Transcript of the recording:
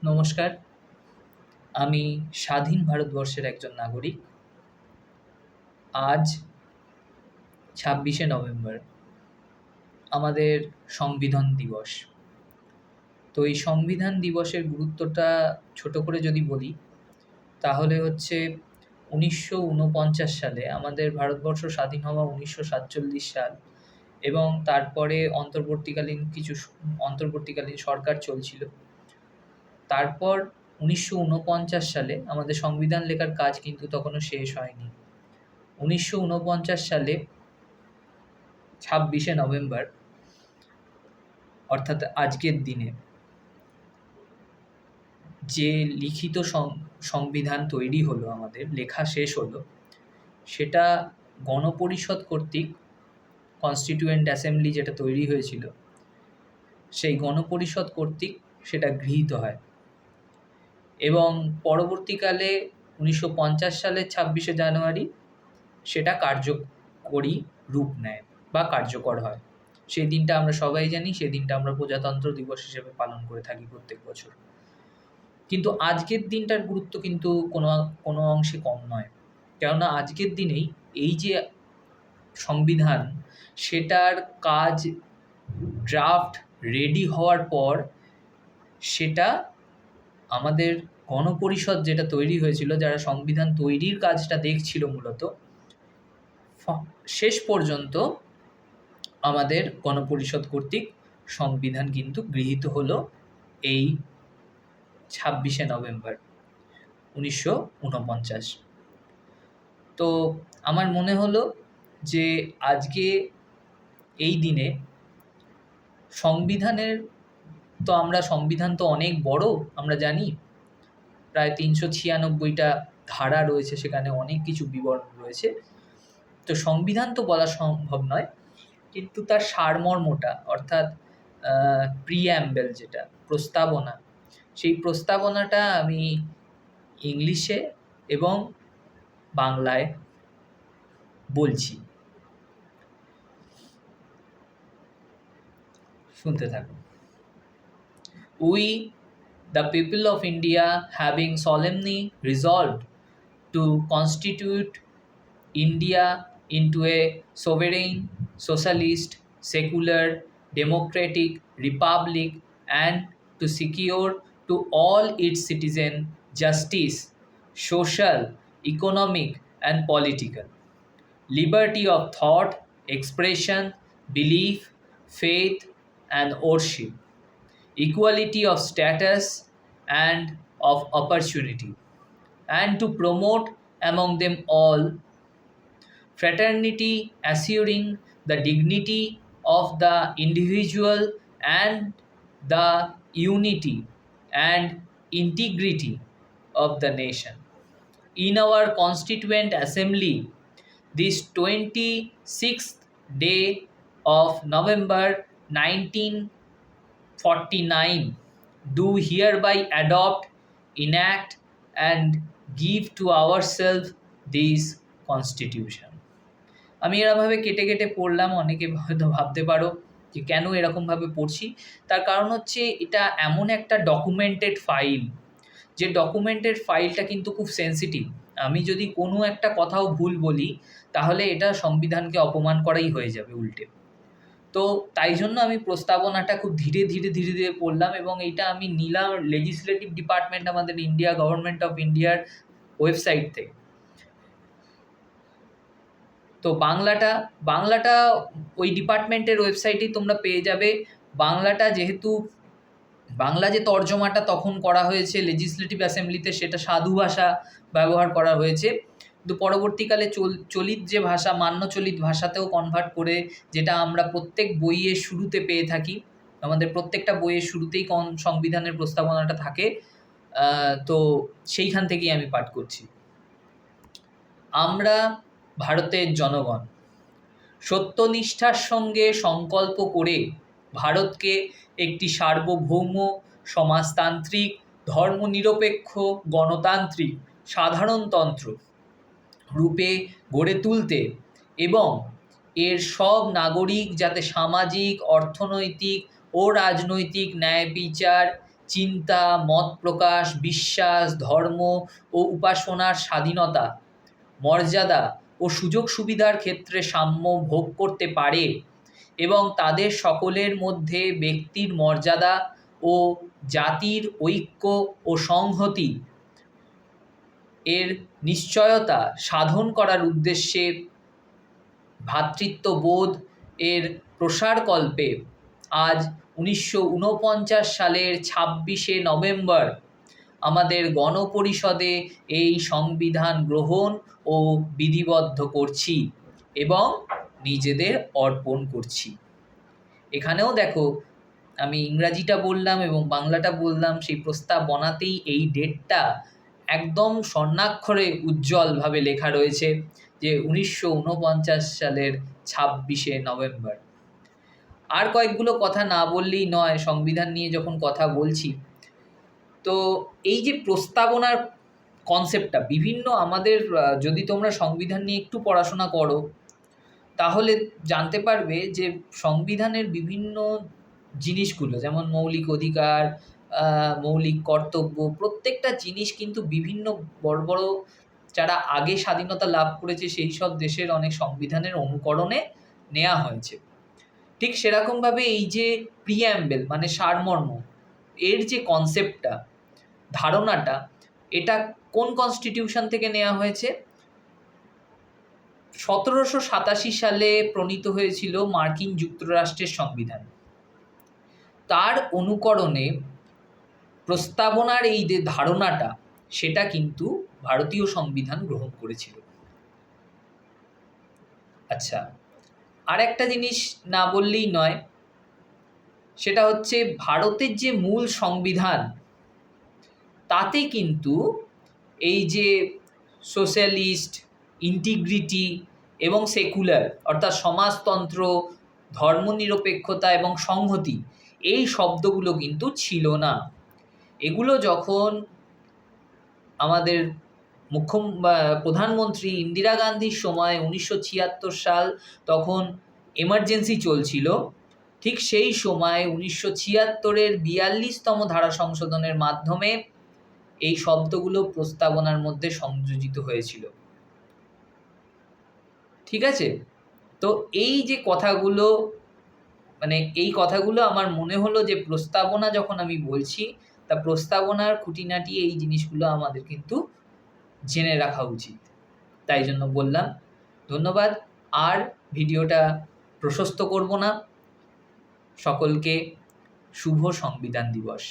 নমস্কার। আমি স্বাধীন ভারতবর্ষের একজন নাগরিক। আজ ২৬শে নভেম্বর আমাদের সংবিধান দিবস। তো এই সংবিধান দিবসের গুরুত্বটা ছোট করে যদি বলি, তাহলে হচ্ছে ১৯৪৯ সালে আমাদের ভারতবর্ষ স্বাধীন হওয়া ১৯৪৭ সাল এবং তারপরে অন্তর্বর্তীকালীন সরকার চলছিল। তারপর ১৯৪৯ সালে আমাদের সংবিধান লেখার কাজ কিন্তু তখনও শেষ হয়নি। ১৯৪৯ সালে ২৬শে নভেম্বর, অর্থাৎ আজকের দিনে যে লিখিত সংবিধান তৈরি হলো, আমাদের লেখা শেষ হলো, সেটা গণপরিষদ কর্তৃক, কনস্টিটিউয়েন্ট অ্যাসেম্বলি যেটা তৈরি হয়েছিল, সেই গণপরিষদ কর্তৃক সেটা গৃহীত হয় এবং পরবর্তীকালে ১৯৫০ সালের ২৬শে জানুয়ারি সেটা কার্যকরী রূপ নেয় বা কার্যকর হয়। সেই দিনটা আমরা সবাই জানি, সেই দিনটা আমরা প্রজাতন্ত্র দিবস হিসেবে পালন করে থাকি প্রত্যেক বছর। কিন্তু আজকের দিনটার গুরুত্ব কিন্তু কোনো অংশে কম নয়। কেননা আজকের দিনেই এই যে সংবিধান, সেটার কাজ ড্রাফট রেডি হওয়ার পর সেটা আমাদের গণপরিষদ যেটা তৈরি হয়েছিল, যারা সংবিধান তৈরির কাজটা দেখছিল মূলত, শেষ পর্যন্ত আমাদের গণপরিষদ কর্তৃক সংবিধান কিন্তু গৃহীত হলো এই ২৬শে নভেম্বর ১৯৪৯। তো আমার মনে হলো যে আজকে এই দিনে সংবিধান তো অনেক বড়, আমরা জানি প্রায় ৩৯৬টা ধারা রয়েছে, সেখানে অনেক কিছু বিবরণ রয়েছে। তো সংবিধান তো বলা সম্ভব নয়, কিন্তু তার সারমর্মটা, অর্থাৎ প্রিঅ্যাম্বল, যেটা প্রস্তাবনা, সেই প্রস্তাবনাটা আমি ইংলিশে এবং বাংলায় বলছি, শুনতে থাকুন। We, the people of India, having solemnly resolved to constitute India into a sovereign, socialist, secular, democratic republic, and to secure to all its citizens justice, social, economic, and political, liberty of thought, expression, belief, faith, and worship, equality of status and of opportunity, and to promote among them all fraternity, assuring the dignity of the individual and the unity and integrity of the nation. In our Constituent Assembly, this 26th day of November 1949, do hereby adopt, enact, and give to ourselves this Constitution. আমি এরকমভাবে কেটে কেটে পড়লাম। অনেকে হয়তো ভাবতে পারো যে কেন এরকমভাবে পড়ছি। তার কারণ হচ্ছে এটা এমন একটা ডকুমেন্টেড ফাইল, যে ডকুমেন্টেড ফাইলটা কিন্তু খুব সেন্সিটিভ। আমি যদি কোনো একটা কথাও ভুল বলি, তাহলে এটা সংবিধানকে অপমান করাই হয়ে যাবে উল্টে। তো তাই জন্য আমি প্রস্তাবনাটা খুব ধীরে ধীরে ধীরে ধীরে পড়লাম এবং এইটা আমি নিলাম লেজিসলেটিভ ডিপার্টমেন্ট, আমাদের ইন্ডিয়া গভর্নমেন্ট অফ ইন্ডিয়ার ওয়েবসাইট থেকে। তো বাংলাটা ওই ডিপার্টমেন্টের ওয়েবসাইটেই তোমরা পেয়ে যাবে। বাংলা যে তর্জমাটা তখন করা হয়েছে লেজিসলেটিভ অ্যাসেম্বলিতে, সেটা সাধু ভাষা ব্যবহার করা হয়েছে, কিন্তু পরবর্তীকালে চলিত যে ভাষা, মান্য চলিত ভাষাতেও কনভার্ট করে, যেটা আমরা প্রত্যেক বইয়ের শুরুতে পেয়ে থাকি। আমাদের প্রত্যেকটা বইয়ের শুরুতেই সংবিধানের প্রস্তাবনাটা থাকে। তো সেইখান থেকেই আমি পাঠ করছি। আমরা ভারতের জনগণ সত্যনিষ্ঠার সঙ্গে সংকল্প করে ভারতকে একটি সার্বভৌম, সমাজতান্ত্রিক, ধর্মনিরপেক্ষ, গণতান্ত্রিক সাধারণতন্ত্র রূপে গড়ে তুলতে এবং এর সব নাগরিক যাতে সামাজিক, অর্থনৈতিক ও রাজনৈতিক ন্যায় বিচার, চিন্তা, মত প্রকাশ, বিশ্বাস, ধর্ম ও উপাসনার স্বাধীনতা, মর্যাদা ও সুযোগ সুবিধার ক্ষেত্রে সাম্য ভোগ করতে পারে এবং তাদের সকলের মধ্যে ব্যক্তির মর্যাদা ও জাতির ঐক্য ও সংহতি এর নিশ্চয়তা সাধন করার উদ্দেশ্যে ভ্রাতৃত্ববোধ এর প্রসারকল্পে আজ 1949 সালের 26শে নভেম্বর আমাদের গণপরিষদে এই সংবিধান গ্রহণ ও বিধিবদ্ধ করছি এবং নিজেদের অর্পণ করছি। এখানেও দেখো, আমি ইংরাজিটা বললাম এবং বাংলাটা বললাম, সেই প্রস্তাবনাতেই এই ডেটটা একদম স্বর্ণাক্ষরে উজ্জ্বলভাবে লেখা রয়েছে যে 1949 সালের 26শে নভেম্বর। আর কয়েকগুলো কথা না বললেই নয় সংবিধান নিয়ে যখন কথা বলছি। তো এই যে প্রস্তাবনার কনসেপ্টটা বিভিন্ন আমাদের, যদি তোমরা সংবিধান নিয়ে একটু পড়াশোনা করো তাহলে জানতে পারবে যে সংবিধানের বিভিন্ন জিনিসগুলো, যেমন মৌলিক অধিকার, মৌলিক কর্তব্য, প্রত্যেকটা জিনিস কিন্তু বিভিন্ন বড় বড় যারা আগে স্বাধীনতা লাভ করেছে সেই সব দেশের অনেক সংবিধানের অনুকরণে নেওয়া হয়েছে। ঠিক সেরকমভাবে এই যে প্রিঅ্যাম্বেল মানে সারমর্ম, এর যে কনসেপ্টটা, ধারণাটা, এটা কোন কনস্টিটিউশন থেকে নেওয়া হয়েছে? 1787 সালে প্রণীত হয়েছিল মার্কিন যুক্তরাষ্ট্রের সংবিধান। তার অনুকরণে প্রস্তাবনার এই যে ধারণাটা, সেটা কিন্তু ভারতীয় সংবিধান গ্রহণ করেছিল। আচ্ছা, আর একটা জিনিস না বললেই নয়, সেটা হচ্ছে ভারতের যে মূল সংবিধান তাতে কিন্তু এই যে সোশ্যালিস্ট, ইন্টিগ্রিটি এবং সেকুলার অর্থাৎ সমাজতন্ত্র, ধর্মনিরপেক্ষতা এবং সংহতি এই শব্দগুলো কিন্তু ছিল না। এগুলো যখন আমাদের প্রধানমন্ত্রী ইন্দিরা গান্ধীর সময় 1976 সাল, তখন এমার্জেন্সি চলছিল, ঠিক সেই সময় 1976-এর 42তম ধারা সংশোধনের মাধ্যমে এই শব্দগুলো প্রস্তাবনার মধ্যে সংযোজিত হয়েছিল। ঠিক আছে? তো এই যে কথাগুলো, মানে এই কথাগুলো আমার মনে হলো যে প্রস্তাবনা যখন আমি বলছি, তা প্রস্তাবনার খুঁটিনাটি এই জিনিসগুলো আমাদের কিন্তু জেনে রাখা উচিত, তাই জন্য বললাম। ধন্যবাদ। আর ভিডিওটা প্রশস্ত করব না। সকলকে শুভ সংবিধান দিবস।